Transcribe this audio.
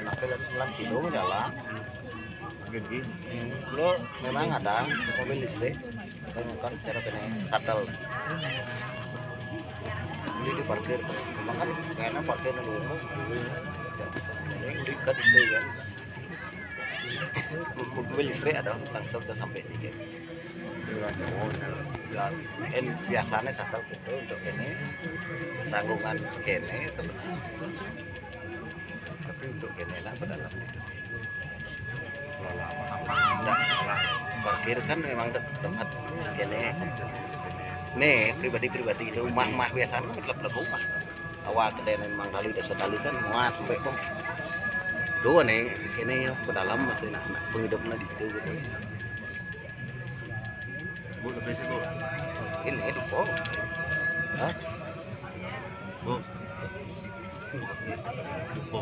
Kenapa 9 kilo jalan? Gigi. Lo memang ada mobil listrik, kan cara kena shuttle. Ini di parkir, memang kan karena parkir dulu, ini dekat itu kan. Mobil listrik ada langsung udah sampai di ya, biasanya shuttle itu untuk ini tanggungan kene sebenarnya, tapi untuk kene lah pada dalam itu. Parkir kan memang tempat kene. Nih pribadi rumah biasanya tetap rumah. Awal kedai memang kali desa tali kan muat sampai kok. Dua nih kene ke dalam masih anak penghidupnya di situ gitu. Bu lebih sih bu. Ini dupo. Hah? Bu. Dupo.